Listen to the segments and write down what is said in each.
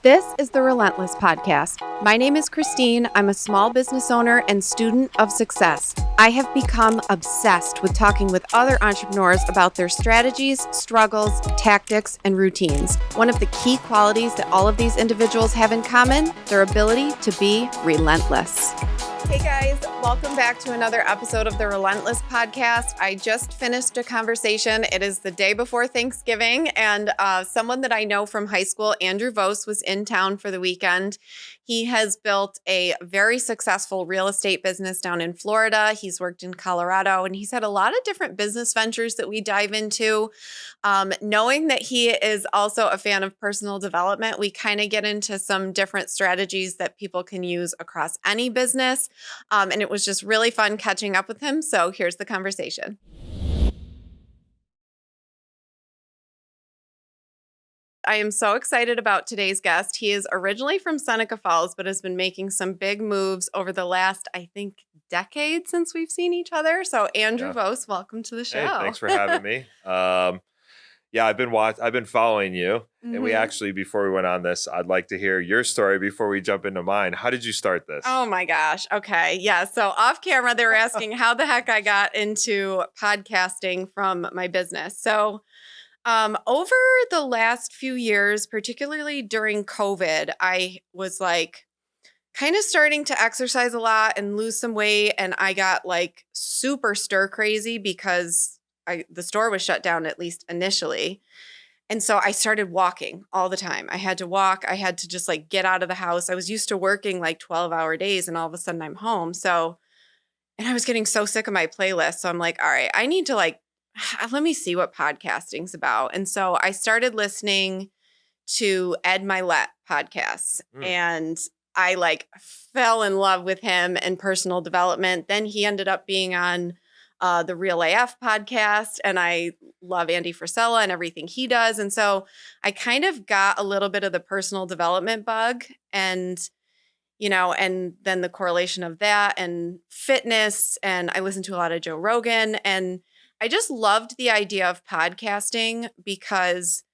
This is the Relentless Podcast. My name is Christine. I'm a small business owner and student of success. I have become obsessed with talking with other entrepreneurs about their strategies, struggles, tactics, and routines. One of the key qualities that all of these individuals have in common, their ability to be relentless. Hey guys, welcome back to another episode of the Relentless Podcast. I just finished a conversation. It is the day before Thanksgiving, and someone that I know from high school, Andrew Vose, was in town for the weekend. He has built a very successful real estate business down in Florida. He's worked in Colorado, and he's had a lot of different business ventures that we dive into. Knowing that he is also a fan of personal development, we kind of get into some different strategies that people can use across any business. And it was just really fun catching up with him. So here's the conversation. I am so excited about today's guest. He is originally from Seneca Falls, but has been making some big moves over the last, I think, decade since we've seen each other. So Andrew Vose, welcome to the show. Hey, thanks for having me. I've been following you, and we actually, before we went on this, I'd like to hear your story before we jump into mine. How did you start this? Oh my gosh. Okay. Yeah. So off camera, they were asking how the heck I got into podcasting from my business. So over the last few years, particularly during COVID, I was like kind of starting to exercise a lot and lose some weight. And I got like super stir crazy because the store was shut down, at least initially. And so I started walking all the time. I had to walk. I had to just like get out of the house. I was used to working like 12-hour days, and all of a sudden I'm home. And I was getting so sick of my playlist. So I'm like, all right, I need to let me see what podcasting's about. And so I started listening to Ed Milet podcasts, and I fell in love with him and personal development. Then he ended up being on the Real AF podcast, and I love Andy Frisella and everything he does. And so I kind of got a little bit of the personal development bug, and and then the correlation of that and fitness. And I listened to a lot of Joe Rogan, and I just loved the idea of podcasting because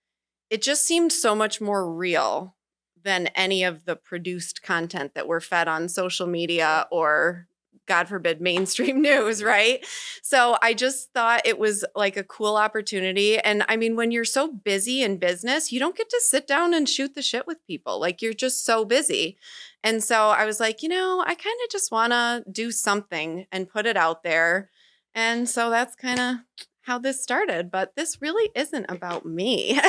it just seemed so much more real than any of the produced content that we're fed on social media or, God forbid, mainstream news, right? So I just thought it was like a cool opportunity. And I mean, when you're so busy in business, you don't get to sit down and shoot the shit with people. Like, you're just so busy. And so I was like, I kind of just want to do something and put it out there. And so that's kind of how this started. But this really isn't about me.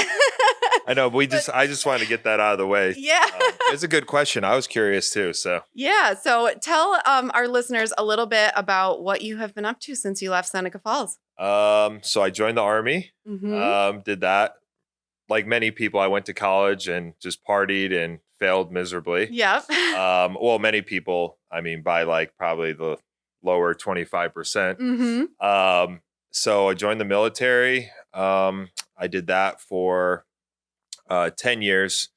I know, but I just wanted to get that out of the way. Yeah. It's a good question. I was curious too. So yeah. So tell our listeners a little bit about what you have been up to since you left Seneca Falls. So I joined the Army, did that. Like many people, I went to college and just partied and failed miserably. Yep. Well, many people, I mean, by probably the lower 25%. So I joined the military. I did that for 10 years,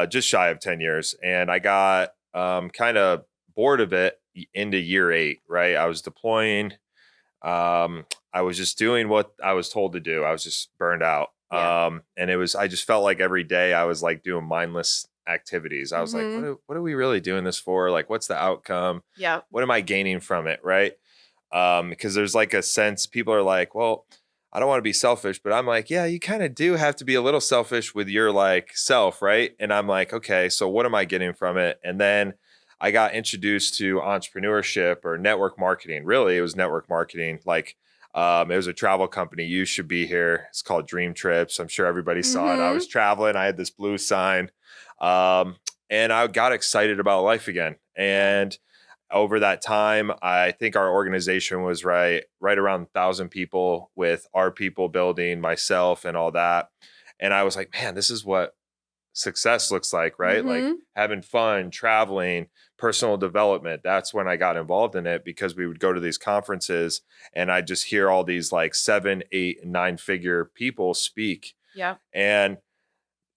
just shy of 10 years. And I got kind of bored of it into year 8, right? I was deploying. I was just doing what I was told to do. I was just burned out. Yeah. And I just felt like every day I was doing mindless activities. I was like, what are we really doing this for? Like, what's the outcome? Yeah. What am I gaining from it? Right. Because there's a sense people are like, well, I don't want to be selfish, but I'm like, yeah, you kind of do have to be a little selfish with your self. Right. And I'm like, okay, so what am I getting from it? And then I got introduced to entrepreneurship or network marketing. Really, it was network marketing. It was a travel company. You should be here. It's called Dream Trips. I'm sure everybody saw it. I was traveling. I had this blue sign. And I got excited about life again. And over that time, I think our organization was right around 1,000 people, with our people building, myself and all that. And I was like, man, this is what success looks like, right? Like having fun, traveling, personal development. That's when I got involved in it, because we would go to these conferences and I just hear all these 7, 8, and 9-figure people speak. Yeah. And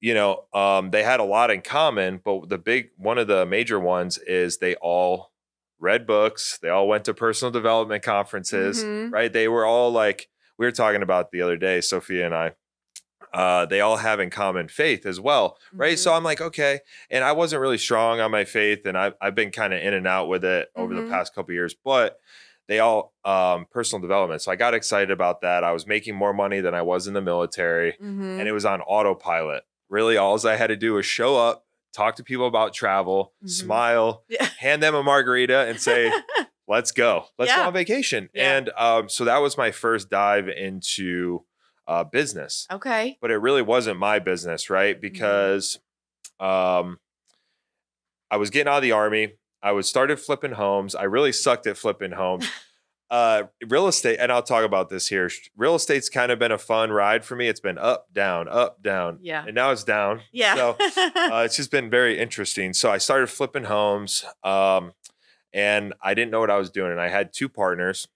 they had a lot in common, but one of the major ones is they all read books. They all went to personal development conferences, right? They were all we were talking about the other day, Sophia and I, they all have in common faith as well, right? So I'm like, okay. And I wasn't really strong on my faith, and I've been kind of in and out with it over the past couple of years, but they all personal development. So I got excited about that. I was making more money than I was in the military, and it was on autopilot. Really, all I had to do was show up, talk to people about travel, smile, hand them a margarita, and say, let's go. Let's go on vacation. And so that was my first dive into business. Okay. But it really wasn't my business, right? Because I was getting out of the Army. I started flipping homes. I really sucked at flipping homes. Real estate, and I'll talk about this here. Real estate's kind of been a fun ride for me. It's been up, down, up, down. Yeah. And now it's down. Yeah. So it's just been very interesting. So I started flipping homes, and I didn't know what I was doing. And I had 2 partners,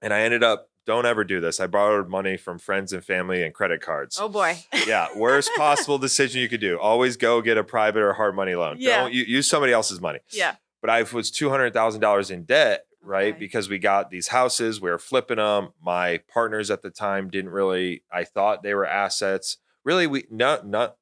and I ended up, don't ever do this. I borrowed money from friends and family and credit cards. Oh boy. Yeah. Worst possible decision you could do. Always go get a private or hard money loan. Yeah. Don't use somebody else's money. Yeah. But I was $200,000 in debt, right? Because we got these houses, we were flipping them. My partners at the time didn't really, I thought they were assets. Really, we didn't know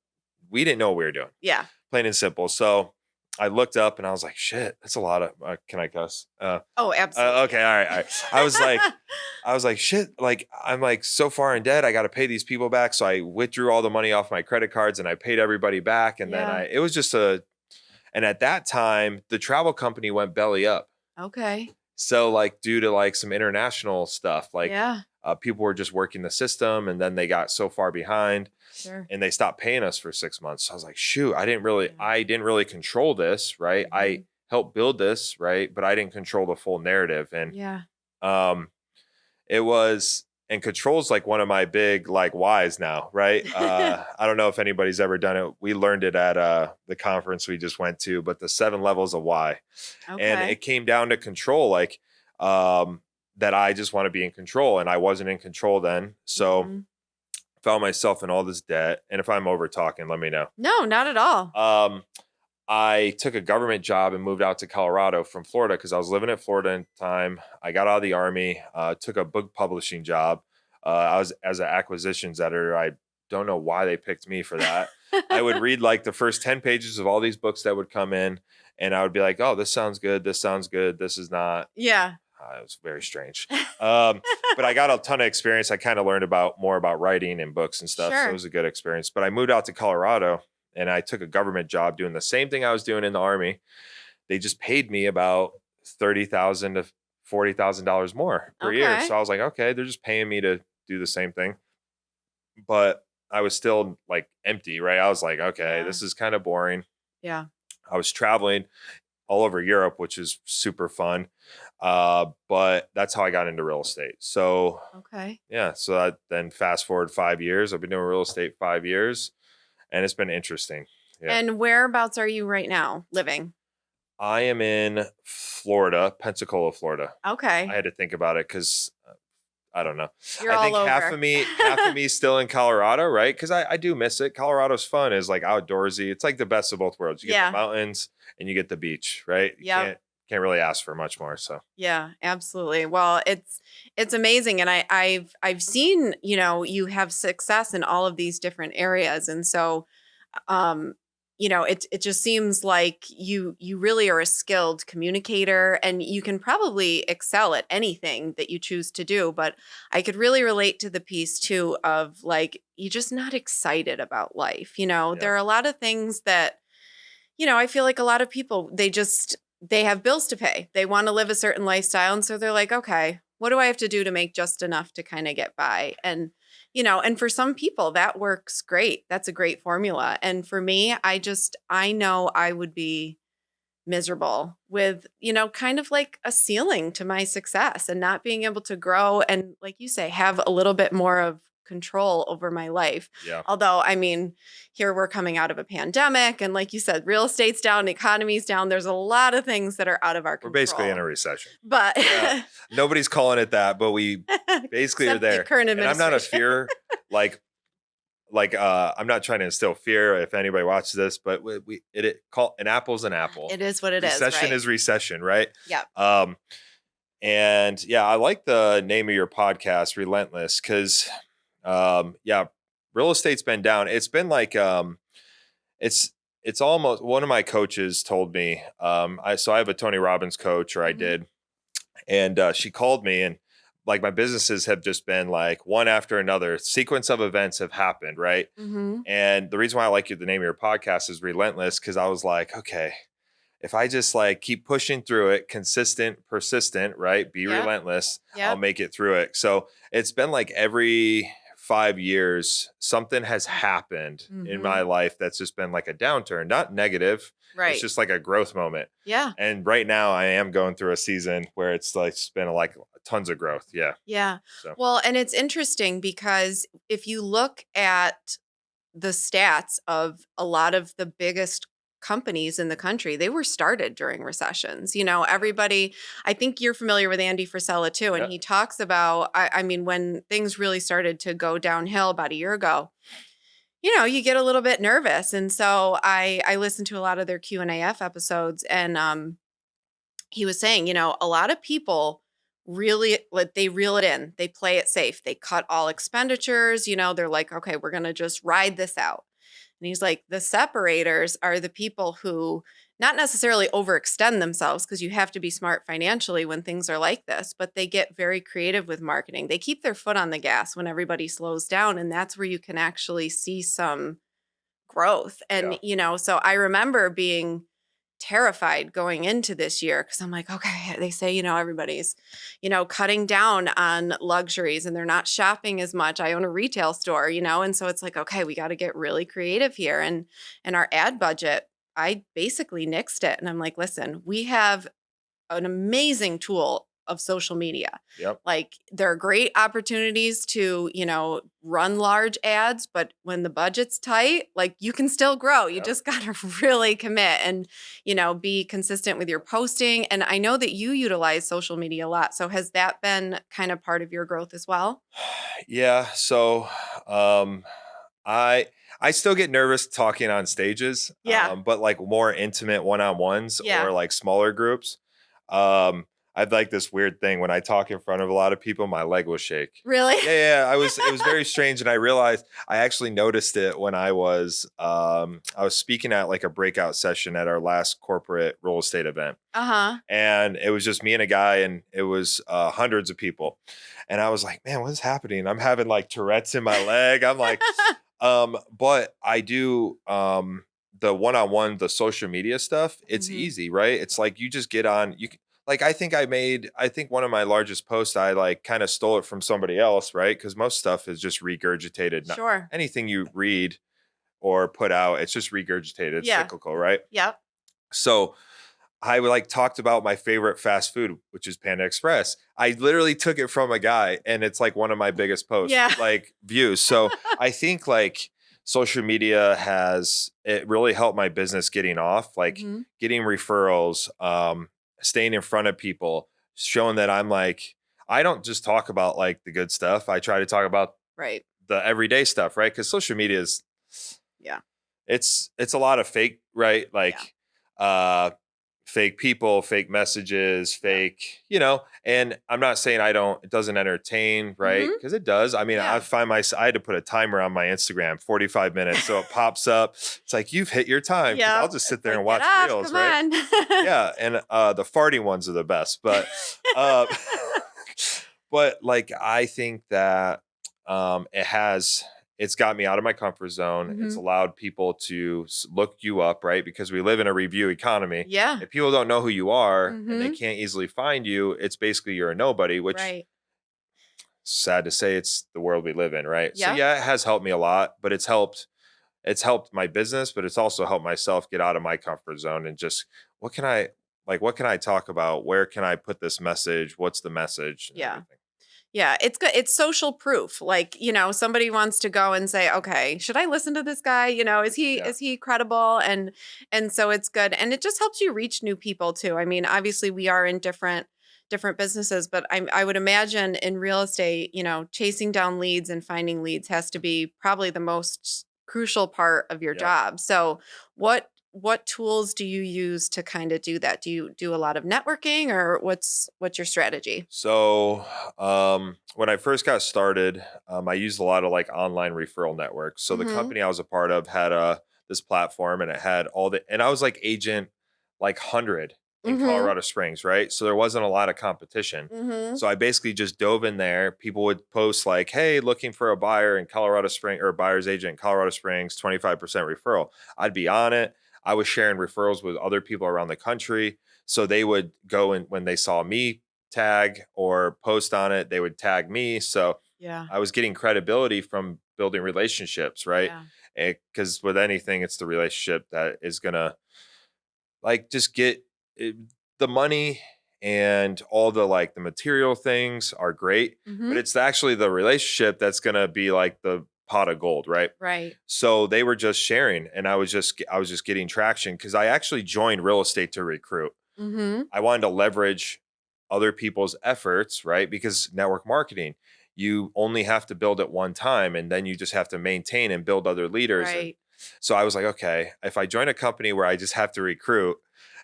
what we were doing. Yeah. Plain and simple. So I looked up and I was like, shit, that's a lot of, can I cuss? Oh, absolutely. Okay. All right. I was like, shit, like, I'm like so far in debt. I got to pay these people back. So I withdrew all the money off my credit cards and I paid everybody back. And then it was just and at that time, the travel company went belly up. Okay. So like due to like some international stuff, like people were just working the system and then they got so far behind and they stopped paying us for 6 months. So I was like, shoot, I didn't really control this. Right. I helped build this. Right. But I didn't control the full narrative. And it was, and control's like one of my big like whys now. Right. I don't know if anybody's ever done it. We learned it at the conference we just went to, but the 7 levels of why. And it came down to control, like that I just want to be in control, and I wasn't in control then. So found myself in all this debt. And if I'm over talking, let me know. No, not at all. I took a government job and moved out to Colorado from Florida because I was living in Florida at the time. I got out of the Army, took a book publishing job. I was as an acquisitions editor. I don't know why they picked me for that. I would read like the first 10 pages of all these books that would come in, and I would be like, oh, this sounds good. This sounds good. This is not. Yeah. It was very strange. But I got a ton of experience. I kind of learned more about writing and books and stuff. So it was a good experience. But I moved out to Colorado and I took a government job doing the same thing I was doing in the Army. They just paid me about $30,000 to $40,000 more per year. So I was like, okay, they're just paying me to do the same thing. But I was still like empty, right? I was like, okay, this is kind of boring. Yeah. I was traveling all over Europe, which is super fun. But that's how I got into real estate. So, so then fast forward 5 years, I've been doing real estate 5 years and it's been interesting. Yeah. And whereabouts are you right now living? I am in Florida, Pensacola, Florida. Okay. I had to think about it because I don't know. You're I think all over. half of me still in Colorado, right? Because I do miss it. Colorado's fun. It's like outdoorsy. It's like the best of both worlds. You get the mountains and you get the beach, right? You can't really ask for much more. So yeah, absolutely. Well, it's amazing, and I've seen, you have success in all of these different areas, and so it just seems like you really are a skilled communicator, and you can probably excel at anything that you choose to do. But I could really relate to the piece too of like, you're just not excited about life. There are a lot of things that, I feel like a lot of people, they have bills to pay. They want to live a certain lifestyle. And so they're like, okay, what do I have to do to make just enough to kind of get by? And and for some people that works great. That's a great formula. And for me, I know I would be miserable with, kind of like a ceiling to my success and not being able to grow. And like you say, have a little bit more of control over my life. Yeah. Although, here we're coming out of a pandemic. And like you said, real estate's down, the economy's down. There's a lot of things that are out of our control. We're basically in a recession. But nobody's calling it that, but we basically are there. The current and I'm not a fear, I'm not trying to instill fear if anybody watches this, but an apple's an apple. It is what it recession is. Recession is recession, right? Yeah. And I like the name of your podcast, Relentless, because real estate's been down. It's been like, it's almost, one of my coaches told me, so I have a Tony Robbins coach, or I Mhm. did. And she called me, and like my businesses have just been like one after another sequence of events have happened. Right. Mhm. And the reason why I like the name of your podcast is Relentless. Cause I was like, okay, if I just like keep pushing through it, consistent, persistent, right? Be Yep. relentless, I'll Yep. make it through it. So it's been like every 5 years, something has happened in my Mhm. life that's just been like a downturn, not negative. It's Right. just like a growth moment. Yeah. And right now I am going through a season where it's like it's been like tons of growth. Yeah. Yeah. So Well, and it's interesting because if you look at the stats of a lot of the biggest companies in the country, they were started during recessions. Everybody, I think you're familiar with Andy Frisella too. And yeah. he talks about, I mean, when things really started to go downhill about a year ago, you get a little bit nervous. And so I listened to a lot of their Q&AF episodes, and he was saying, a lot of people really, like, they reel it in, they play it safe, they cut all expenditures, they're like, okay, we're going to just ride this out. And he's like, the separators are the people who not necessarily overextend themselves, because you have to be smart financially when things are like this, but they get very creative with marketing. They keep their foot on the gas when everybody slows down. And that's where you can actually see some growth. Yeah. And, so I remember being terrified going into this year, because I'm like, okay, they say, everybody's, cutting down on luxuries and they're not shopping as much. I own a retail store, and so it's like, okay, we got to get really creative here. And our ad budget, I basically nixed it. And I'm like, listen, we have an amazing tool of social media. Yep. Like, there are great opportunities to, run large ads, but when the budget's tight, like, you can still grow. You Yep. just got to really commit and, be consistent with your posting. And I know that you utilize social media a lot. So has that been kind of part of your growth as well? Yeah. So I I still get nervous talking on stages, Yeah. but like more intimate one-on-ones or Yeah. like smaller groups. Um, I'd like this weird thing when I talk in front of a lot of people, my leg will shake. Really? Yeah, it was very strange. And I realized I actually noticed it when I was speaking at like a breakout session at our last corporate real estate event. Uh-huh. And it was just me and a guy, and it was hundreds of people. And I was like, man, what's happening? I'm having like Tourette's in my leg. I'm like, but I do the one-on-one, the social media stuff, it's Mhm. easy, right? It's like you just get on, like I think one of my largest posts, I like kind of stole it from somebody else, right? Because most stuff is just regurgitated. Not Sure. anything you read or put out, it's just regurgitated, it's Yeah. cyclical, right? Yep. So I like talked about my favorite fast food, which is Panda Express. I literally took it from a guy, and it's like one of my biggest posts, Yeah. like views. So I think like social media has it really helped my business getting off, like Mhm. getting referrals, staying in front of people, showing that I'm like, I don't just talk about like the good stuff. I try to talk about Right. the everyday stuff, right? Because social media is Yeah. it's a lot of fake, right? Yeah. Like fake people, fake messages, Yeah. fake, and I'm not saying it doesn't entertain, right? Mhm. Because it does. I mean, Yeah. I had to put a timer on my Instagram, 45 minutes. So it pops up. It's like, you've hit your time. 'Cause I'll Yeah. just sit It's there and like, get watch off, reels, come right? on. Yeah. And the farty ones are the best. But, uh, but like, I think that it's got me out of my comfort zone. It's Mhm. allowed people to look you up, right? Because we live in a review economy. Yeah. If people don't know who you are and they Mhm. can't easily find you, it's basically you're a nobody, which Right. sad to say, it's the world we live in, right? So Yep. yeah, it has helped me a lot, but it's helped my business, but it's also helped myself get out of my comfort zone and just what can I talk about? Where can I put this message? What's the message and Yeah. everything? Yeah, it's good. It's social proof. Like, somebody wants to go and say, okay, should I listen to this guy? Is he Yeah. is he credible? And so it's good. And it just helps you reach new people too. I mean, obviously we are in different businesses, but I would imagine in real estate, chasing down leads and finding leads has to be probably the most crucial part of your Yep. job. So what what tools do you use to kind of do that? Do you do a lot of networking, or what's your strategy? So, when I first got started, I used a lot of like online referral networks. So the Mhm. company I was a part of had this platform, and it had and I was like agent like 100 in Mhm. Colorado Springs, right? So there wasn't a lot of competition. Mhm. So I basically just dove in there. People would post like, "Hey, looking for a buyer in Colorado Springs or a buyer's agent in Colorado Springs, 25% referral." I'd be on it. I was sharing referrals with other people around the country. So they would go and when they saw me tag or post on it, they would tag me. So Yeah. I was getting credibility from building relationships, right? Yeah. Because with anything, it's the relationship that is gonna like just get it, the money and all the like the material things are great, but Mhm. it's actually the relationship that's gonna be like the pot of gold, right? Right. So they were just sharing, and I was just getting traction because I actually joined real estate to recruit. Mhm. I wanted to leverage other people's efforts, right? Because network marketing, you only have to build it one time and then you just have to maintain and build other leaders. And Right. so I was like, okay, if I join a company where I just have to recruit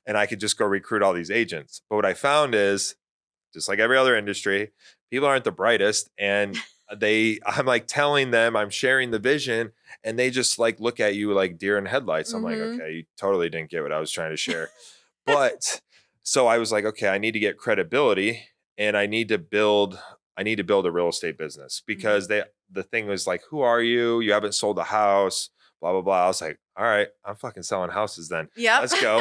and I could just go recruit all these agents. But what I found is just like every other industry, people aren't the brightest. And I'm like telling them, I'm sharing the vision, and they just like look at you like deer in headlights. I'm like, Mhm. okay, you totally didn't get what I was trying to share. But so I was like, okay, I need to get credibility, and I need to build a real estate business Mhm. because the thing was like, who are you? You haven't sold a house, blah blah blah. I was like, all right, I'm fucking selling houses then. Yep. Let's go.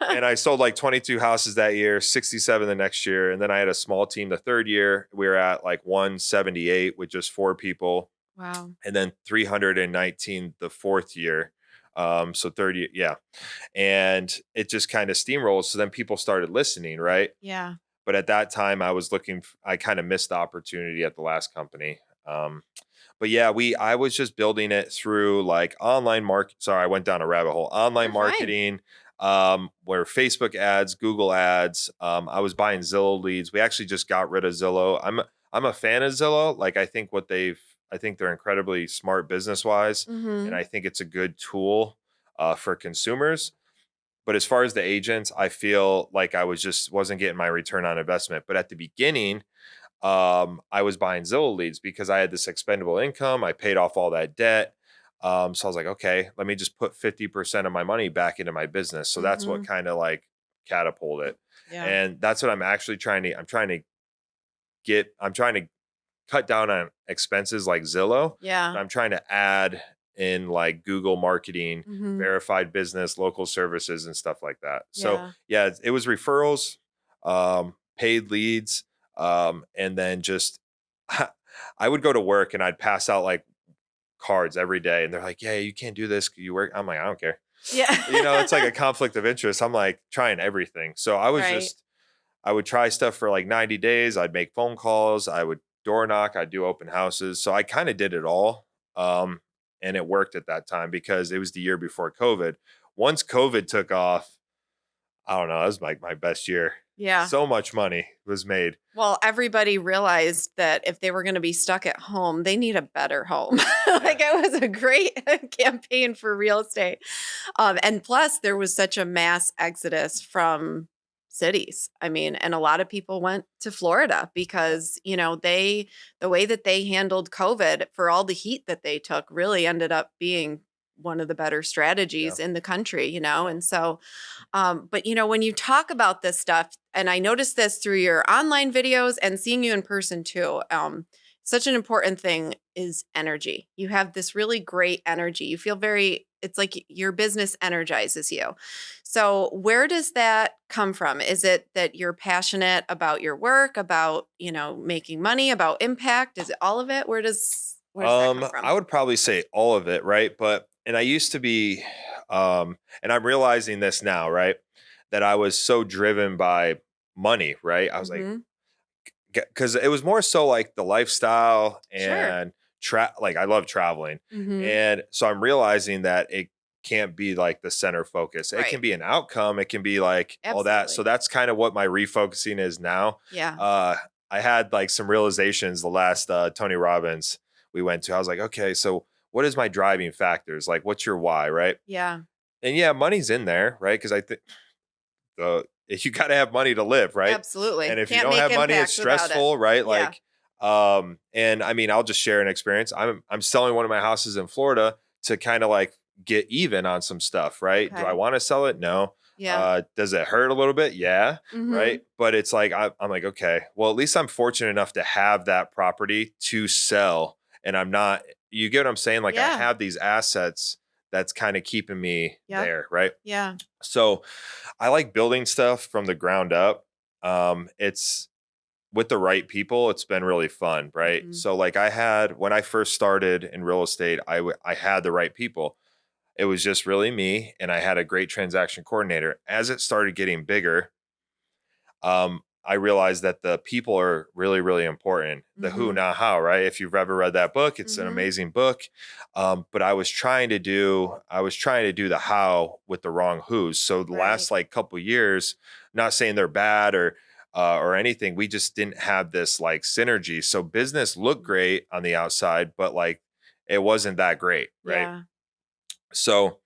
And I sold like 22 houses that year, 67 the next year, and then I had a small team the third year. We were at like 178 with just 4 people, Wow. and then 319 the fourth year. So 30, yeah, and it just kind of steamrolled. So then people started listening, right? Yeah. But at that time, I kind of missed the opportunity at the last company. But yeah, I was just building it through like online market. Sorry, I went down a rabbit hole. Online You're fine. marketing, where Facebook ads, Google ads. I was buying Zillow leads. We actually just got rid of Zillow. I'm a fan of Zillow. Like I think they're incredibly smart business wise, and Mhm. I think it's a good tool for consumers. But as far as the agents, I feel like I wasn't getting my return on investment. But at the beginning, I was buying Zillow leads because I had this expendable income. I paid off all that debt. So I was like, okay, let me just put 50% of my money back into my business. So that's what Mhm. kind of like catapulted it. Yeah. And that's what I'm actually I'm trying to cut down on expenses like Zillow, Yeah. but I'm trying to add in like Google marketing, Mhm. verified business, local services, and stuff like that. So Yeah. yeah, it was referrals, paid leads, and then just I would go to work and I'd pass out like cards every day, and they're like, "Yeah, you can't do this. You work." I'm like, "I don't care." You know, it's like Yeah. a conflict of interest. I'm like trying everything. So Right. I would try stuff for like 90 days. I'd make phone calls. I would door knock. I'd do open houses. So I kind of did it all. And it worked at that time because it was the year before COVID. Once COVID took off, I don't know, that was like my best year. Yeah. So much money was made. Well, everybody realized that if they were going to be stuck at home, they need a better home. Yeah. Like it was a great campaign for real estate. And plus, there was such a mass exodus from cities. I mean, and a lot of people went to Florida because, the way that they handled COVID for all the heat that they took really ended up being one of the better Yeah. strategies in the country, and so but when you talk about this stuff, and I noticed this through your online videos and seeing you in person too, such an important thing is energy. You have this really great energy. You feel it's like your business energizes you. So where does that come from? Is it that you're passionate about your work, about, making money, about impact? Is it all of it? Where does that come from? I would probably say all of it, right? And I used to be, and I'm realizing this now, right? That I was so driven by money, right? I was like, Mhm. because it was more so like the lifestyle Sure. and like I love traveling. Mhm. And so I'm realizing that it can't be like the center focus. It Right. can be an outcome, it can be like all that. So Absolutely. that's kind of what my refocusing is now. Yeah. Uh I had like some realizations the last Tony Robbins we went to. I was like, okay, so what is my driving factors? Like what's your why, right? Yeah. and yeah, money's in there, right? Because I think you got to have money to live, right? Absolutely. And if you Can't don't make have money, it's impact without it. stressful, right? Yeah. Like, and I mean, I'll just share an experience. I'm selling one of my houses in Florida to kind of like get even on some stuff, right? Do I Okay. want to sell it? No. Yeah. Does it hurt a little bit? Yeah. Mm-hmm. Right. But it's like, I'm like, okay, well, at least I'm fortunate enough to have that property to sell. And I'm not, you get what I'm saying? Like, I Yeah. have these assets that's kind of keeping me Yep. there. Right. Yeah. So I like building stuff from the ground up. It's with the right people, it's been really fun, right? Mm-hmm. So like when I first started in real estate, I had the right people. It was just really me, and I had a great transaction coordinator. As it started getting bigger, I realized that the people are really, really important. The who, Mm-hmm. not how, right? If you've ever read that book, it's an Mm-hmm. amazing book. But I was trying to do the how with the wrong who's. So the Right. last like couple years, not saying they're bad or anything, we just didn't have this like synergy. So business looked great on the outside, but like it wasn't that great, right? Yeah. So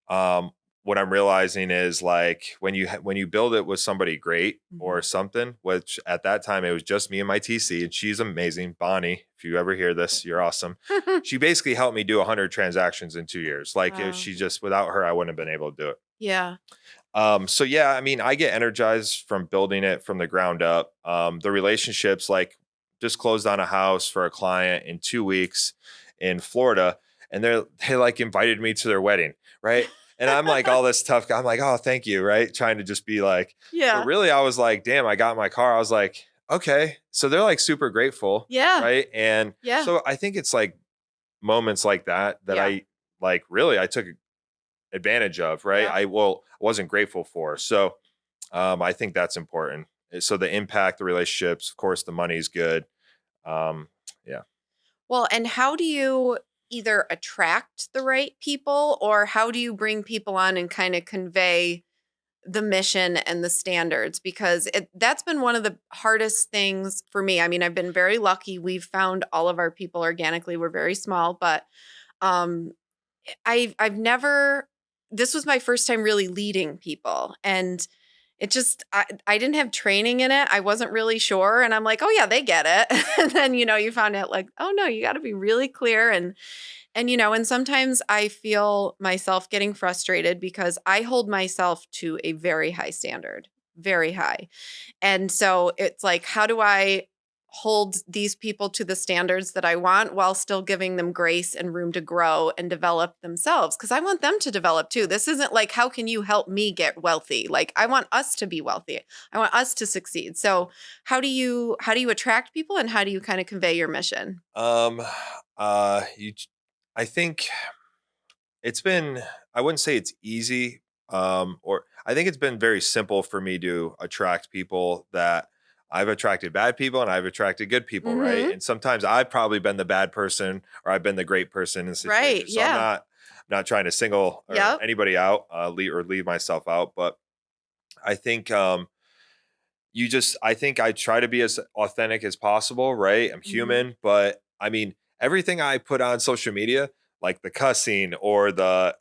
um, what I'm realizing is like when you build it with somebody great Mm-hmm. or something, which at that time it was just me and my TC, and she's amazing, Bonnie. If you ever hear this, you're awesome. She basically helped me do 100 transactions in 2 years. Like if Wow. she just without her, I wouldn't have been able to do it. Yeah. So yeah, I mean, I get energized from building it from the ground up. The relationships, like just closed on a house for a client in 2 weeks in Florida, and they like invited me to their wedding, right? And I'm like all this tough guy. I'm like, oh, thank you, right? Trying to just be like, but Yeah. really, I was like, damn, I got in my car. I was like, okay, so they're like super grateful, Yeah. right? And Yeah. so I think it's like moments like that Yeah. I like really I took advantage of, right? Yeah. Wasn't grateful for. So I think that's important. So the impact, the relationships, of course, the money is good. Um, yeah. Well, and how do you either attract the right people or how do you bring people on and kind of convey the mission and the standards? Because that's been one of the hardest things for me. I mean, I've been very lucky. We've found all of our people organically. We're very small, but um I've never this was my first time really leading people, and it just I didn't have training in it. I wasn't really sure, and I'm like, "Oh yeah, they get it." And then, you found out like, "Oh no, you got to be really clear." And sometimes I feel myself getting frustrated because I hold myself to a very high standard, very high. And so it's like, how do I hold these people to the standards that I want while still giving them grace and room to grow and develop themselves? Because I want them to develop too. This isn't like, how can you help me get wealthy? Like, I want us to be wealthy. I want us to succeed. So how do you attract people and how do you kind of convey your mission? Um, you, I think it's been, I wouldn't say it's easy. Or I think it's been very simple for me to attract people that I've attracted bad people and I've attracted good people, right? Mm-hmm. And sometimes I've probably been the bad person or I've been the great person in the Right. situation. So Yeah. I'm not trying to single or Yep. anybody out, leave myself out, but I think, I think I try to be as authentic as possible, right? I'm Mm-hmm. human, but I mean, everything I put on social media, like the cussing or the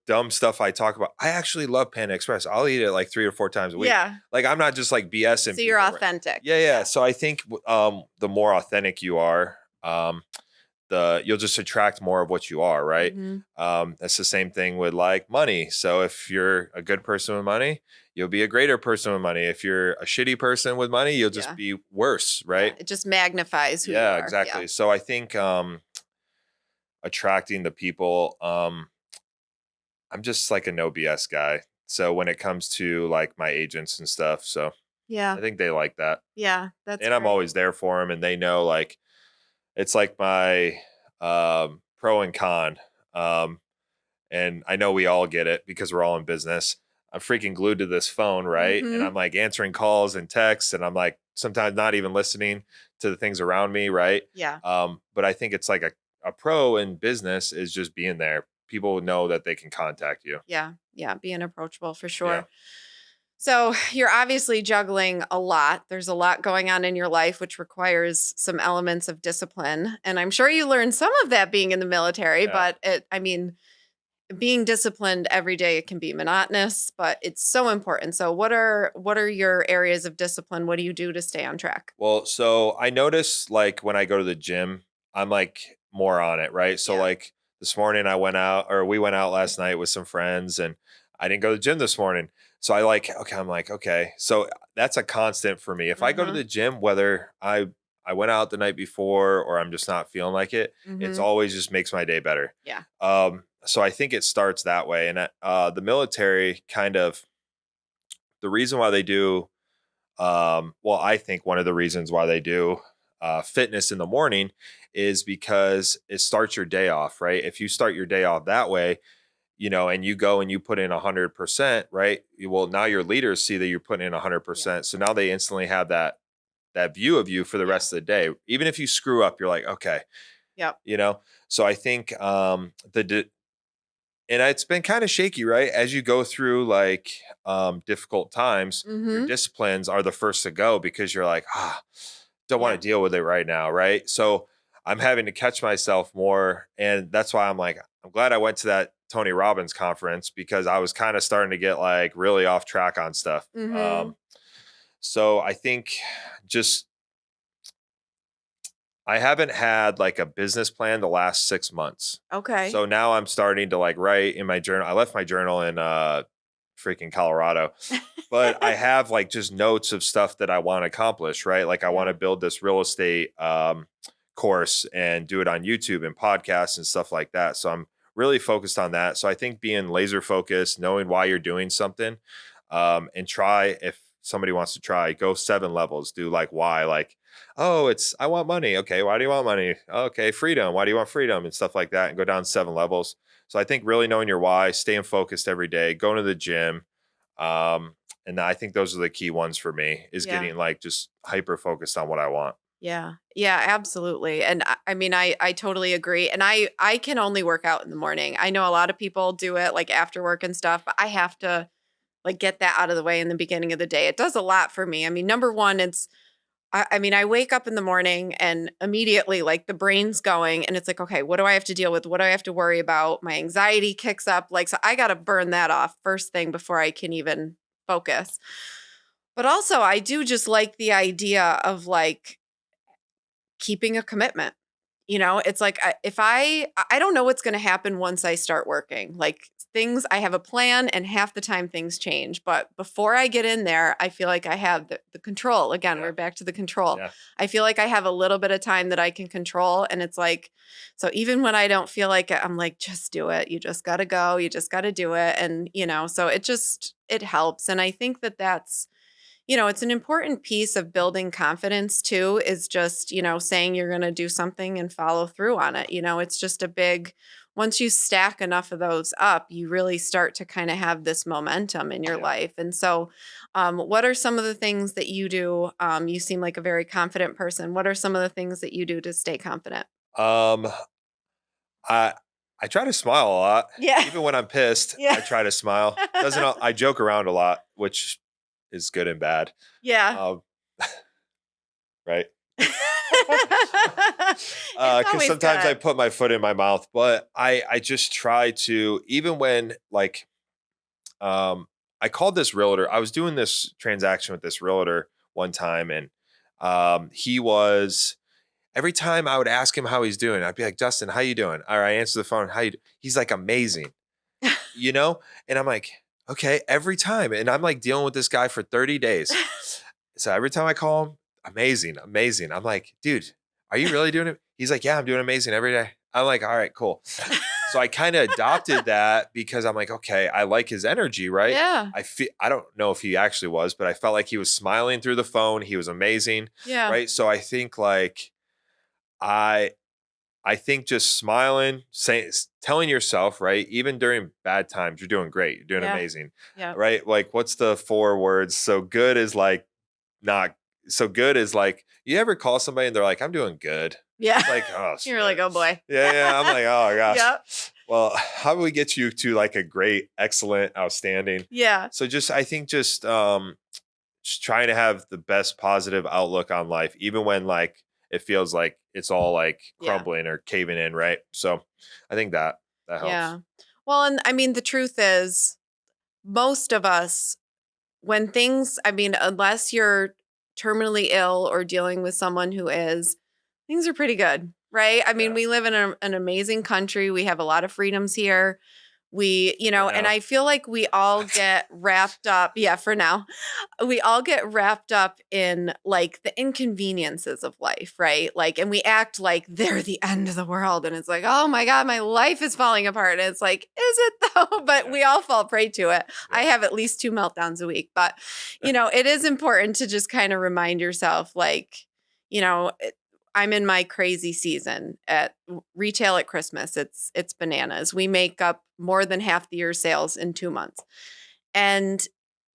dumb stuff I talk about, I actually love Panda Express. I'll eat it like 3 or 4 times a week. Yeah. Like I'm not just like BSing So you're people, right? authentic. Yeah, yeah. Yeah. So I think the more authentic you are, you'll just attract more of what you are, right? Mm-hmm. That's the same thing with like money. So if you're a good person with money, you'll be a greater person with money. If you're a shitty person with money, you'll just Yeah. be worse, Yeah. right? It just magnifies who you Yeah, are. Yeah. exactly. So I think attracting the people, I'm just like a no BS guy. So when it comes to like my agents and stuff, so Yeah. I think they like that. Yeah. That's And I'm great. always there for them and they know like it's like my pro and con. Um, and I know we all get it because we're all in business. I'm freaking glued to this phone, right? And Mm-hmm. I'm like answering calls and texts, and I'm like sometimes not even listening to the things around me, right? Yeah. But I think it's like a pro in business is just being there. People know that they can contact you. Yeah. Yeah. Being approachable for Yeah. sure. So you're obviously juggling a lot. There's a lot going on in your life, which requires some elements of discipline. And I'm sure you learned some of that being in the military, Yeah. but I mean, being disciplined every day, it can be monotonous, but it's so important. So what are your areas of discipline? What do you do to stay on track? Well, so I notice like when I go to the gym, I'm like more on it, right? So Yeah. like this morning we went out last night with some friends and I didn't go to the gym this morning. So I'm like, okay. So that's a constant for me. If I go to Mm-hmm. the gym, whether I went out the night before or I'm just not feeling like it, it's Mm-hmm. always just makes my day better. Yeah. So I think it starts that way. And the military kind of the reason why they do well, I think one of the reasons why they do fitness in the morning is because it starts your day off, right? If you start your day off that way, and you go and you put in 100%, right? Well, now your leaders see that you're putting in Yeah. 100%. So now they instantly have that view of you for the Yeah. rest of the day. Even if you screw up, you're like, okay, Yep. you know. So I think and it's been kind of shaky, right? As you go through like difficult times, your Mm-hmm. disciplines are the first to go because you're like, don't Yeah. want to deal with it right now, right? So I'm having to catch myself more. And that's why I'm like, I'm glad I went to that Tony Robbins conference because I was kind of starting to get like really off track on stuff. Mm-hmm. So I think just I haven't had like a business plan the last 6 months. Okay. So now I'm starting to like write in my journal. I left my journal in freaking Colorado, but I have like just notes of stuff that I want to accomplish, right? Like I want to Yeah. build this real estate course and do it on YouTube and podcasts and stuff like that. So I'm really focused on that. So I think being laser focused, knowing why you're doing something, and try if somebody wants to try, go 7 levels, do like why, like, oh, it's I want money. Okay, why do you want money? Okay, freedom. Why do you want freedom? And stuff like that, and go down 7 levels. So I think really knowing your why, staying focused every day, going to the gym, and I think those are the key ones for me is Yeah. getting like just hyper focused on what I want. Yeah. Yeah, absolutely. And I mean, I totally agree. And I can only work out in the morning. I know a lot of people do it like after work and stuff, but I have to like get that out of the way in the beginning of the day. It does a lot for me. I mean, number one, I mean, I wake up in the morning and immediately like the brain's going and it's like, okay, what do I have to deal with? What do I have to worry about? My anxiety kicks up. Like, so I got to burn that off first thing before I can even focus. But also, I do just like the idea of like keeping a commitment. It's like if I don't know what's going to happen once I start working. Like things, I have a plan, and half the time things change. But before I get in there, I feel like I have the control. Again, Yeah. we're back to the control. Yeah. I feel like I have a little bit of time that I can control, and it's like, so even when I don't feel like it, I'm like, just do it. You just got to go. You just got to do it, and so it helps, and I think that's it's an important piece of building confidence too, is just, saying you're going to do something and follow through on it. It's just once you stack enough of those up, you really start to kind of have this momentum in your Yeah. life. And so, what are some of the things that you do? You seem like a very confident person. What are some of the things that you do to stay confident? Um, I I try to smile a lot, Yeah. even when I'm pissed. Yeah. I try to smile. Doesn't I joke around a lot, which is good and bad. Yeah. Um, right? It's Because always sometimes I good. put my foot in my mouth, but I just try to even when like I called this realtor. I was doing this transaction with this realtor one time, and he was every time I would ask him how he's doing, I'd be like, Dustin, how you doing? All right, answer the phone. He's like amazing, you know? And I'm like, okay, every time. And I'm like dealing with this guy for 30 days. So every time I call him, amazing, amazing. I'm like, dude, are you really doing it? He's like, yeah, I'm doing amazing every day. I'm like, all right, cool. So I kind of adopted that because I'm like, okay, I like his energy, right? Yeah. I don't know if he actually was, but I felt like he was smiling through the phone. He was amazing, Yeah. right? So I think like I I think just smiling, telling yourself, right, even during bad times, you're doing great, you're doing Yeah. amazing, Yeah. right? Like, what's the 4 words? So good is like not so good is like you ever call somebody and they're like, I'm doing good. Yeah. Like, oh You're like, shit. oh boy. Yeah, yeah. I'm like, oh my gosh. Yep. Well, how do we get you to like a great, excellent, outstanding? Yeah. So I think just trying to have the best positive outlook on life, even when like it feels like it's all like Yeah. crumbling or caving in, right? So I think that helps. Yeah. Well, and I mean, the truth is, most of us, when things, I mean, unless you're terminally ill or dealing with someone who is, things are pretty good, right? I mean, Yeah. we live in an amazing country. We have a lot of freedoms here. We, For and now. I feel like we all get wrapped up. Yeah, for now, we all get wrapped up in like the inconveniences of life, right? Like, and we act like they're the end of the world. And it's like, oh my God, my life is falling apart. And it's like, is it though? But Yeah. we all fall prey to it. Yeah. I have at least 2 meltdowns a week. But, it is important to just kind of remind yourself, like, I'm in my crazy season at retail at Christmas. It's bananas. We make up more than half the year's sales in 2 months. And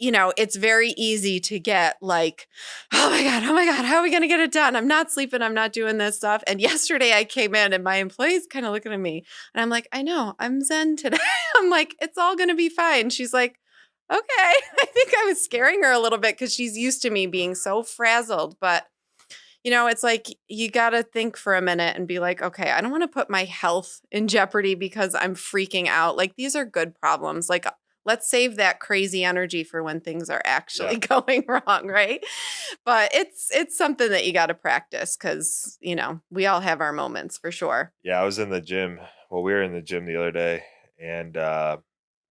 it's very easy to get like, oh my God, how are we going to get it done? I'm not sleeping. I'm not doing this stuff. And yesterday I came in and my employee's kind of looking at me and I'm like, I know, I'm zen today. I'm like, it's all going to be fine. She's like, okay. I think I was scaring her a little bit because she's used to me being so frazzled. But it's like you got to think for a minute and be like, okay, I don't want to put my health in jeopardy because I'm freaking out. Like, these are good problems. Like, let's save that crazy energy for when things are actually going wrong, right? But it's something that you got to practice because, we all have our moments for sure. Yeah, I was in the gym. Well, we were in the gym the other day, and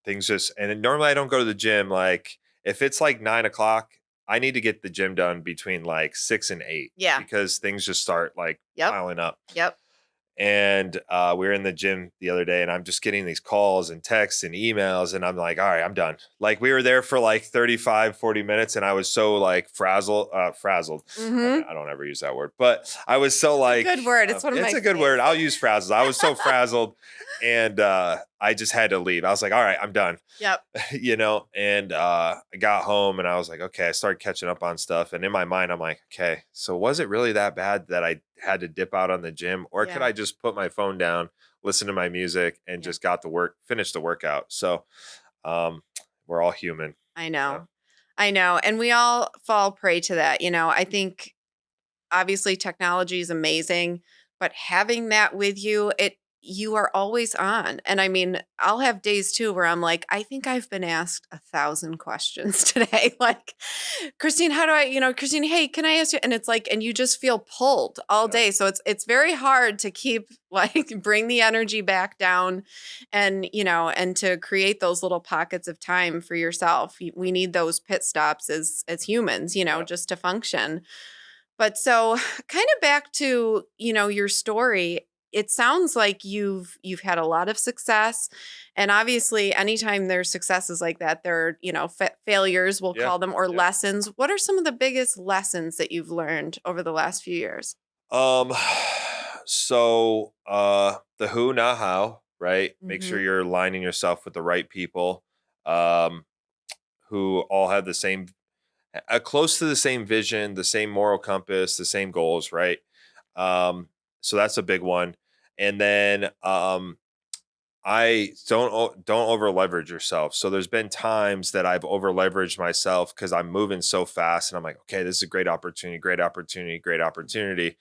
things just. And normally I don't go to the gym. Like if it's like 9 o'clock, I need to get the gym done between like 6 and 8. Yeah. Because things just start like piling up. Yep. And we were in the gym the other day and I'm just getting these calls and texts and emails and I'm like, all right, I'm done. Like we were there for like 35, 40 minutes and I was so like frazzled. Mm-hmm. I don't ever use that word, but I was so like, good word. It's one of my it's a good word. I'll use frazzled. I was so frazzled and I just had to leave. I was like, all right, I'm done. Yep. And I got home and I was like, okay, I started catching up on stuff. And in my mind, I'm like, okay, so was it really that bad that I had to dip out on the gym or could I just put my phone down, listen to my music and just finish the workout? So we're all human. I know. And we all fall prey to that. I think obviously technology is amazing, but having that with you, you are always on. And I mean, I'll have days too where I'm like, I think I've been asked 1,000 questions today. Like, Christine, how do I, Christine, hey, can I ask you? And it's like, and you just feel pulled all day. So it's very hard to keep bring the energy back down and, and to create those little pockets of time for yourself. We need those pit stops as humans, just to function. But so kind of back to, your story, it sounds like you've had a lot of success. And obviously anytime there's successes like that, there are, failures, we'll call them, or lessons. What are some of the biggest lessons that you've learned over the last few years? So the who, not how, right? Make sure Mhm. you're aligning yourself with the right people who all have the same close to the same vision, the same moral compass, the same goals, right? So that's a big one. And then I don't over leverage yourself. So there's been times that I've over leveraged myself because I'm moving so fast and I'm like, okay, this is a great opportunity, great opportunity, great opportunity.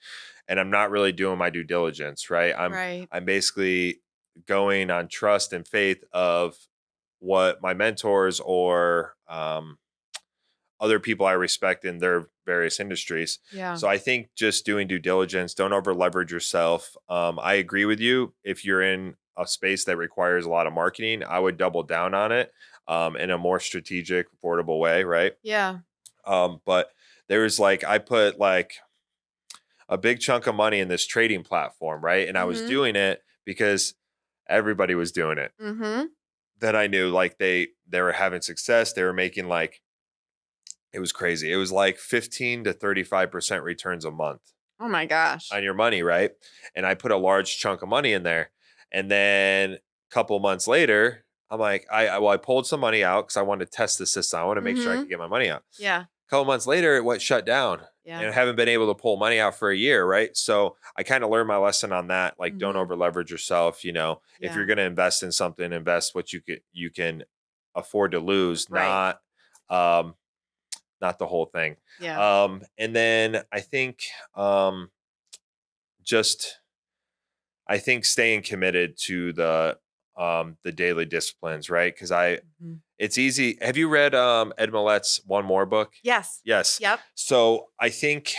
And I'm not really doing my due diligence, right? Right. I'm basically going on trust and faith of what my mentors or other people I respect in their various industries. Yeah. So I think just doing due diligence, don't over leverage yourself. I agree with you. If you're in a space that requires a lot of marketing, I would double down on it in a more strategic, affordable way, right? Yeah. But there's like, I put like a big chunk of money in this trading platform, right? And I was Mhm. doing it because everybody was doing it. Mhm. Then I knew like they were having success. They were making like, it was crazy. It was like 15 to 35% returns a month Oh my gosh. on your money, right? And I put a large chunk of money in there. And then a couple months later, I'm like, I pulled some money out because I wanted to test the system. I want to make sure I could get my money out. Yeah. A couple months later, it went shut down. Yeah. And I haven't been able to pull money out for a year, right? So I kind of learned my lesson on that. Like, don't Mhm. over leverage yourself. If Yeah. you're going to invest in something, invest what you can afford to lose, Right. not the whole thing. Yeah. And then I think just I think staying committed to the daily disciplines, right? Because Mhm. it's easy. Have you read Ed Millett's One More book? Yes. Yes. Yep. So I think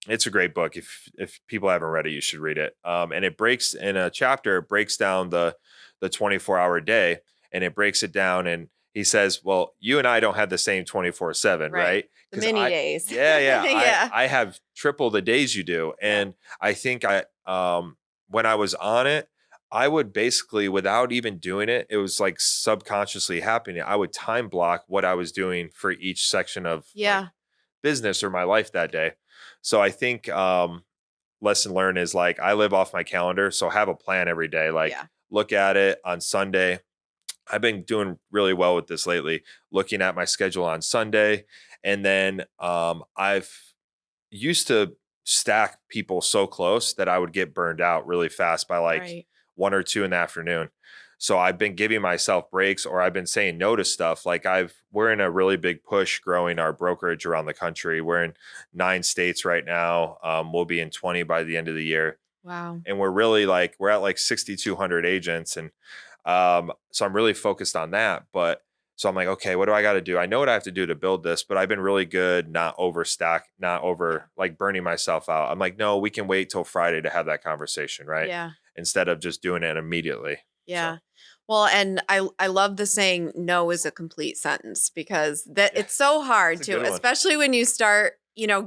it's a great book. If people haven't read it, you should read it. And it breaks in a chapter, it breaks down the 24-hour day, and it breaks it down. And he says, well, you and I don't have the same 24/7, Right. right? The Because mini days. yeah, Yeah. I have triple the days you do. Yeah. And I think when I was on it, I would basically, without even doing it, it was like subconsciously happening. I would time block what I was doing for each section of like Yeah. business or my life that day. So I think lesson learned is like I live off my calendar. So have a plan every day. Like Yeah. look at it on Sunday. I've been doing really well with this lately, looking at my schedule on Sunday. And then I've used to stack people so close that I would get burned out really fast by like Right. 1 or 2 in the afternoon. So I've been giving myself breaks, or I've been saying no to stuff. Like we're in a really big push growing our brokerage around the country. We're in 9 states right now. We'll be in 20 by the end of the year. Wow. And we're at like 6,200 agents. And so I'm really focused on that. But so I'm like, okay, what do I got to do? I know what I have to do to build this, but I've been really good not overstack, not over like burning myself out. I'm like, no, we can wait till Friday to have that conversation, right? Yeah. Instead of just doing it immediately. So Yeah. Well, and I love the saying no is a complete sentence, because that yeah, it's so hard it's a to, good one. especially when you start,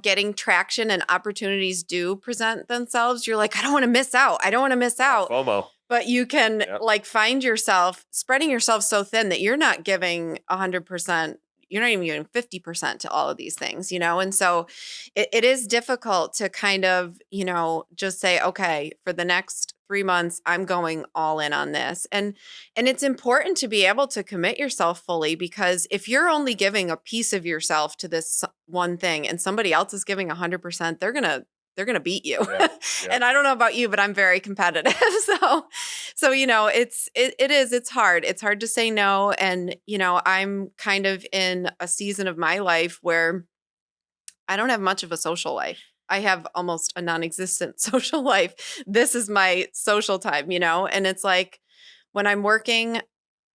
getting traction and opportunities do present themselves. You're like, I don't want to miss out. I don't want to miss Yeah, out. FOMO. But you can Yep. like find yourself spreading yourself so thin that you're not giving 100%. You're not even giving 50% to all of these things, And so it is difficult to kind of, just say, okay, for the next 3 months, I'm going all in on this. And it's important to be able to commit yourself fully, because if you're only giving a piece of yourself to this one thing and somebody else is giving 100%, they're gonna beat you. Yeah. And I don't know about you, but I'm very competitive. So it's hard. It's hard to say no. And I'm kind of in a season of my life where I don't have much of a social life. I have almost a non-existent social life. This is my social time, and it's like when I'm working,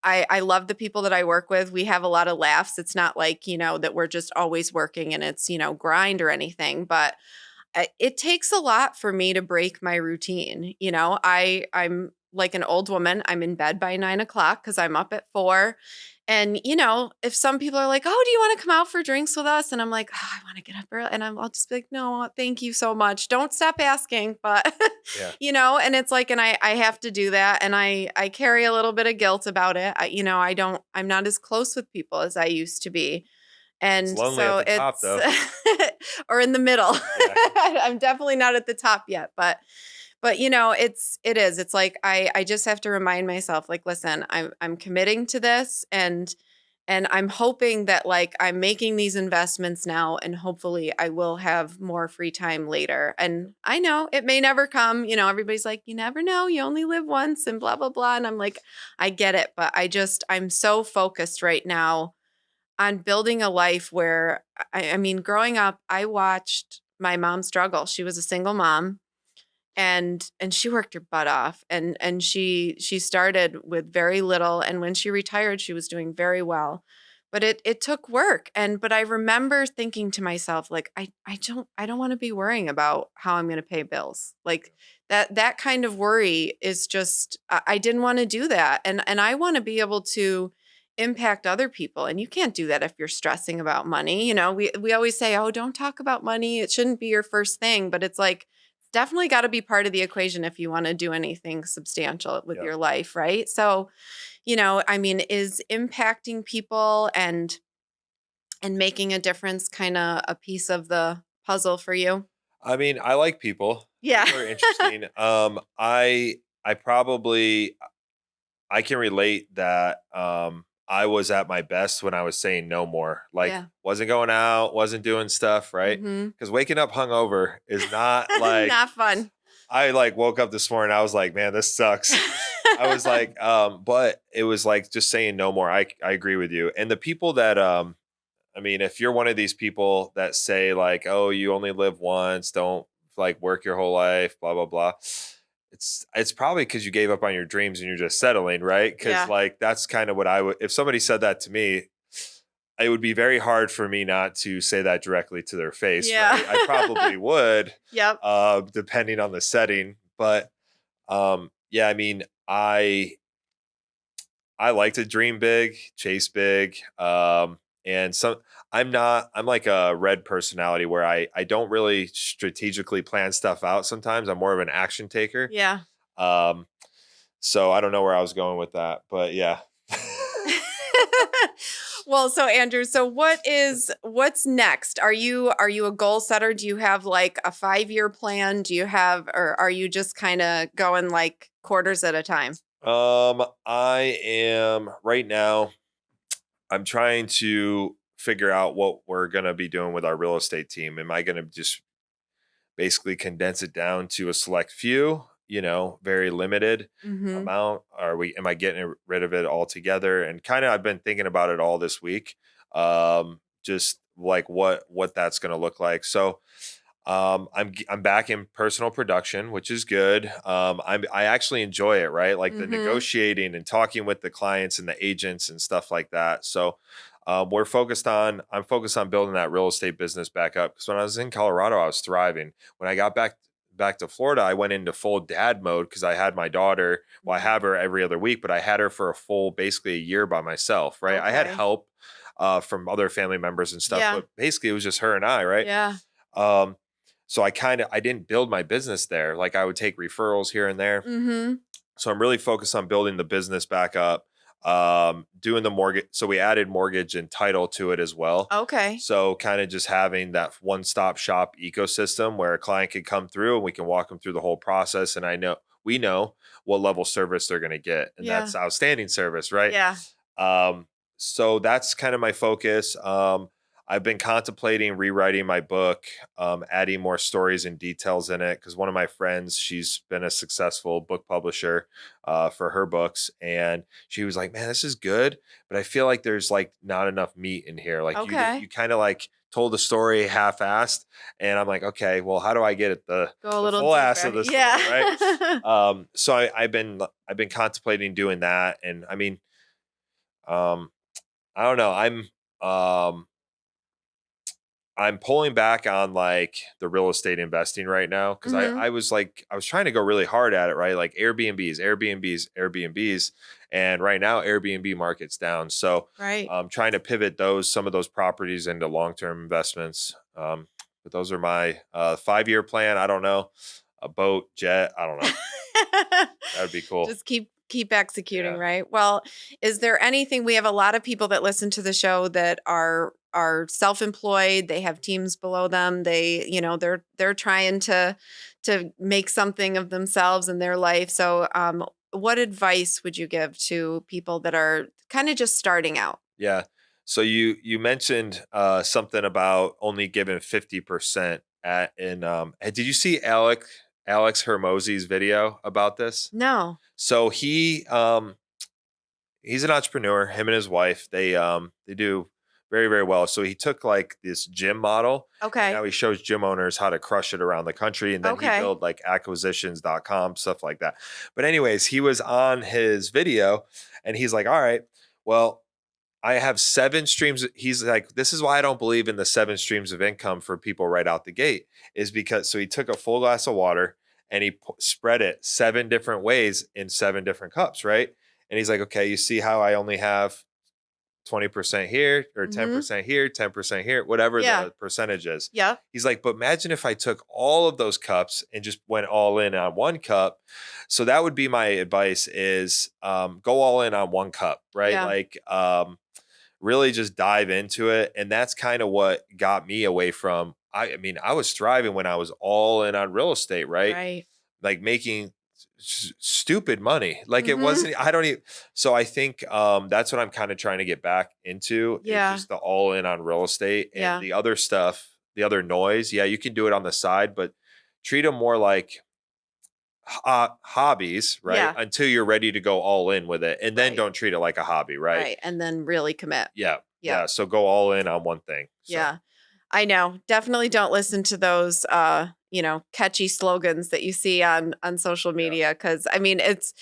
I love the people that I work with. We have a lot of laughs. It's not like, that we're just always working and it's, grind or anything, but it takes a lot for me to break my routine. I'm like an old woman. I'm in bed by 9 o'clock because I'm up at 4. And, if some people are like, oh, do you want to come out for drinks with us? And I'm like, oh, I want to get up early. And I'll just be like, no, thank you so much. Don't stop asking. But, Yeah. and it's like, and I have to do that. And I carry a little bit of guilt about it. I'm not as close with people as I used to be. It's And lonely so at the top, though. or in the middle. Yeah. I'm definitely not at the top yet, but it's like I just have to remind myself, like, listen, I'm committing to this, and I'm hoping that like I'm making these investments now, and hopefully I will have more free time later. And I know it may never come, everybody's like, you never know, you only live once and blah blah blah, and I'm like, I get it, but I'm so focused right now on building a life where I mean, growing up, I watched my mom struggle. She was a single mom, and she worked her butt off, and she started with very little, and when she retired, she was doing very well. But it took work, but I remember thinking to myself, like, I don't want to be worrying about how I'm going to pay bills. Like that kind of worry is just I didn't want to do that, and I want to be able to impact other people. And you can't do that if you're stressing about money. We always say, oh, don't talk about money. It shouldn't be your first thing. But it's like, it's definitely got to be part of the equation if you want to do anything substantial with Yeah. your life. Right. So, I mean, is impacting people and making a difference kind of a piece of the puzzle for you? I mean, I like people. Yeah. People are interesting. I probably I can relate that I was at my best when I was saying no more. Like Yeah. wasn't going out, wasn't doing stuff, right? Mhm. Because waking up hungover is not like Not fun. I like woke up this morning, I was like, man, this sucks. I was like, but it was like just saying no more. I agree with you. And the people that I mean, if you're one of these people that say like, oh, you only live once, don't like work your whole life, blah, blah, blah. It's probably because you gave up on your dreams and you're just settling, right? Because Yeah. like that's kind of what I would, if somebody said that to me, it would be very hard for me not to say that directly to their face, Yeah. right? I probably would, Yep. depending on the setting. But yeah, I mean, I like to dream big, chase big. And some I'm like a red personality where I don't really strategically plan stuff out sometimes. I'm more of an action taker. Yeah. Um, so I don't know where I was going with that, but yeah. Well, so Andrew, so what's next? Are you a goal setter? Do you have like a 5-year plan? Do you have, or are you just kind of going like quarters at a time? I am right now, I'm trying to figure out what we're going to be doing with our real estate team. Am I going to just basically condense it down to a select few, very limited Mm-hmm. amount? Am I getting rid of it altogether? And kind of, I've been thinking about it all this week. Just like what that's going to look like. So, I'm back in personal production, which is good. I actually enjoy it, right? Like the Mm-hmm. negotiating and talking with the clients and the agents and stuff like that. So I'm focused on building that real estate business back up. Because when I was in Colorado, I was thriving. When I got back to Florida, I went into full dad mode because I had my daughter. Well, I have her every other week, but I had her for a full, basically a year by myself, right? I had Okay. help from other family members and stuff, Yeah. but basically it was just her and I, right? Yeah. Um, so I didn't build my business there. Like I would take referrals here and there. Mm-hmm. So I'm really focused on building the business back up, doing the mortgage. So we added mortgage and title to it as well. Okay. So kind of just having that one-stop shop ecosystem where a client can come through and we can walk them through the whole process. And we know what level service they're going to get. And Yeah. that's outstanding service, right? Yeah. So that's kind of my focus. I've been contemplating rewriting my book, adding more stories and details in it. Because one of my friends, she's been a successful book publisher for her books, and she was like, "Man, this is good, but I feel like there's like not enough meat in here. Like Okay. you kind of like told the story half-assed." And I'm like, "Okay, well, how do I get it Go a the little full ass deeper. of the story, right?" Yeah. So I've been contemplating doing that, and I mean, um, I don't know. Um I'm pulling back on like the real estate investing right now because Mm-hmm. I was trying to go really hard at it, right? Like Airbnbs. And right now Airbnb market's down. So Right. I'm trying to pivot some of those properties into long-term investments. But those are my 5-year plan. I don't know. A boat, jet, I don't know. That would be cool. Just keep executing, Yeah. right? Well, is there anything, we have a lot of people that listen to the show that are self-employed, they have teams below them, they're trying to make something of themselves in their life. So what advice would you give to people that are kind of just starting out? Yeah. So you mentioned something about only giving 50% did you see Alex Hermosi's video about this? No. So he's an entrepreneur, him and his wife, they do very, very well. So he took like this gym model and Okay. now he shows gym owners how to crush it around the country. And then he Okay. built like acquisitions.com, stuff like that. But anyways, he was on his video and he's like, all right, well, I have 7 streams. He's like, this is why I don't believe in the 7 streams of income for people right out the gate, is because so he took a full glass of water and he spread it 7 different ways in 7 different cups, right? And he's like, okay, you see how I only have 20% here or Mm-hmm. 10% here, 10% here, whatever Yeah. the percentage is. Yep. He's like, but imagine if I took all of those cups and just went all in on one cup. So that would be my advice is go all in on one cup, right? Yeah. Like really just dive into it. And that's kind of what got me away from, I mean, I was thriving when I was all in on real estate, right? Right. Like making stupid money. Like it Mhm. wasn't, I don't even, so I think that's what I'm kind of trying to get back into Yeah. is just the all in on real estate and Yeah. the other stuff, the other noise. Yeah, you can do it on the side, but treat them more like hobbies, right? Yeah. Until you're ready to go all in with it. And then Right. don't treat it like a hobby, right? Right. And then really commit. Yeah. Yeah. Yeah. So go all in on one thing. So, Yeah. I know. Definitely don't listen to those catchy slogans that you see on social media. Cause I mean, it's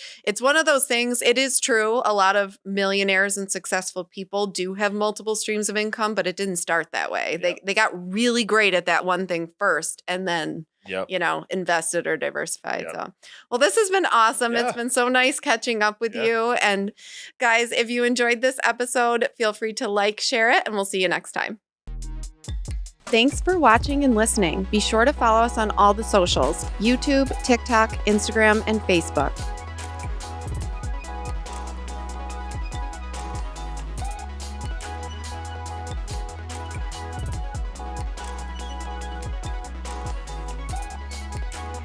one of those things. It is true. A lot of millionaires and successful people do have multiple streams of income, but it didn't start that way. Yep. They got really great at that one thing first and then Yep. invested or diversified. Yep. So, well, this has been awesome. Yeah. It's been so nice catching up with you. And guys, if you enjoyed this episode, feel free to like, share it, and we'll see you next time. Thanks for watching and listening. Be sure to follow us on all the socials: YouTube, TikTok, Instagram, and Facebook.